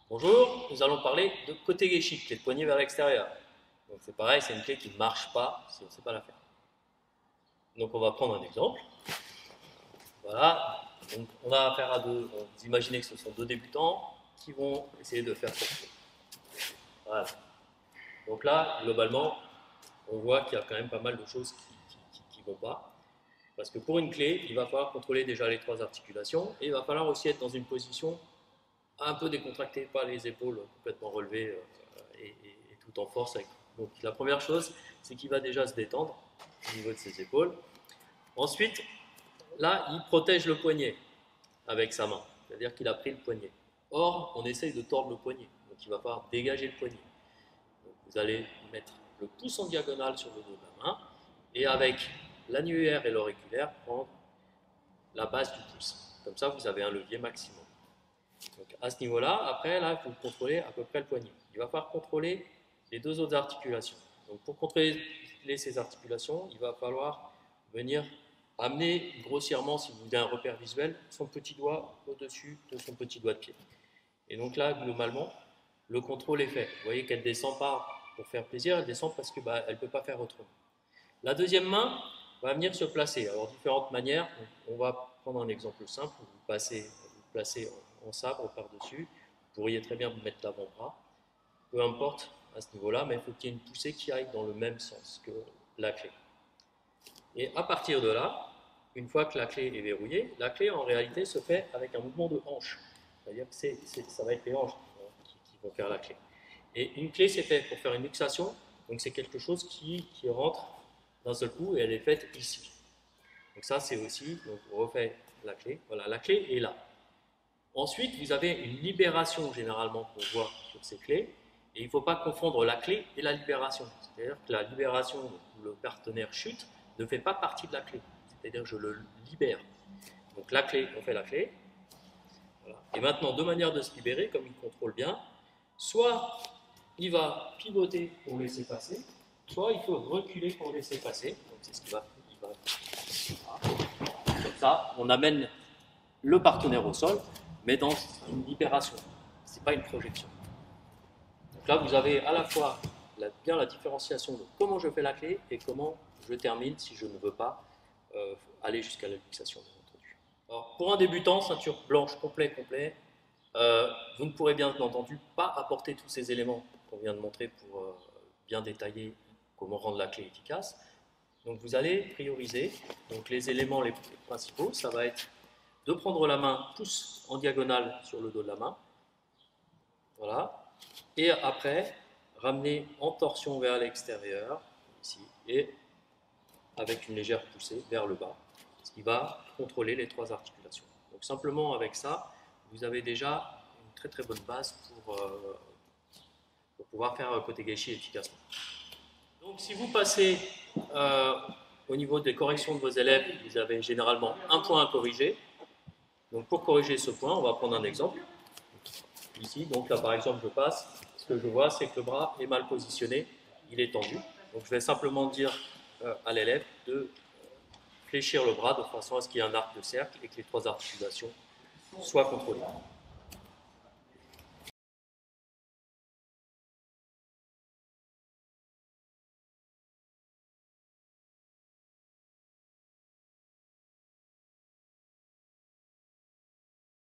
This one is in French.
Bonjour, nous allons parler de Kotegeshi, clé de poignet vers l'extérieur. Donc c'est pareil, c'est une clé qui ne marche pas si on ne sait pas la faire. Donc on va prendre un exemple. Voilà, donc on a affaire à deux. Vous imaginez que ce sont deux débutants qui vont essayer de faire cette clé. Voilà. Donc là, globalement, on voit qu'il y a quand même pas mal de choses qui ne vont pas. Parce que pour une clé, il va falloir contrôler déjà les trois articulations et il va falloir aussi être dans une position un peu décontractée, pas les épaules complètement relevées et tout en force. Donc la première chose, c'est qu'il va déjà se détendre au niveau de ses épaules. Ensuite, là, il protège le poignet avec sa main, c'est-à-dire qu'il a pris le poignet. Or, on essaye de tordre le poignet, donc il va falloir dégager le poignet. Donc, vous allez mettre le pouce en diagonale sur le dos de la main et avec l'annulaire et l'auriculaire, prendre la base du pouce. Comme ça, vous avez un levier maximum. Donc à ce niveau-là, après, là, il faut contrôler à peu près le poignet. Il va falloir contrôler les deux autres articulations. Donc pour contrôler ces articulations, il va falloir venir amener grossièrement, si vous voulez un repère visuel, son petit doigt au-dessus de son petit doigt de pied. Et donc là, globalement, le contrôle est fait. Vous voyez qu'elle ne descend pas pour faire plaisir, elle descend parce qu'elle ne peut pas faire autrement. La deuxième main va venir se placer. Alors, différentes manières. On va prendre un exemple simple. Vous placez en sabre par-dessus. Vous pourriez très bien vous mettre l'avant-bras. Peu importe à ce niveau-là, mais il faut qu'il y ait une poussée qui aille dans le même sens que la clé. Et à partir de là, une fois que la clé est verrouillée, la clé en réalité se fait avec un mouvement de hanche. C'est-à-dire que ça va être les hanches qui vont faire la clé. Et une clé, c'est fait pour faire une luxation. Donc c'est quelque chose qui rentre d'un seul coup et elle est faite ici. Donc ça, c'est aussi, donc on refait la clé. Voilà, la clé est là. Ensuite, vous avez une libération généralement qu'on voit sur ces clés. Et il ne faut pas confondre la clé et la libération. C'est-à-dire que la libération où le partenaire chute ne fait pas partie de la clé. C'est-à-dire que je le libère. Donc la clé, on fait la clé. Voilà. Et maintenant, deux manières de se libérer, comme il contrôle bien. Soit il va pivoter pour laisser passer, soit il faut reculer pour laisser passer. Donc c'est ce qu'il va. Comme ça, on amène le partenaire au sol, mais dans une libération. Ce n'est pas une projection. Donc là, vous avez à la fois bien la différenciation de comment je fais la clé et comment je termine si je ne veux pas aller jusqu'à la luxation, bien entendu. Alors, pour un débutant, ceinture blanche complet, vous ne pourrez bien entendu pas apporter tous ces éléments qu'on vient de montrer pour bien détailler comment rendre la clé efficace. Donc vous allez prioriser donc les éléments les principaux. Ça va être de prendre la main, pouce en diagonale sur le dos de la main. Voilà. Et après, ramener en torsion vers l'extérieur, ici, et avec une légère poussée vers le bas, ce qui va contrôler les trois articulations. Donc simplement avec ça, vous avez déjà une très très bonne base pour pouvoir faire Kotegeshi efficacement. Donc si vous passez au niveau des corrections de vos élèves, vous avez généralement un point à corriger. Donc pour corriger ce point, on va prendre un exemple. Ici, donc là par exemple, je passe. Ce que je vois, c'est que le bras est mal positionné, il est tendu. Donc je vais simplement dire à l'élève de fléchir le bras de façon à ce qu'il y ait un arc de cercle et que les trois articulations soient contrôlées.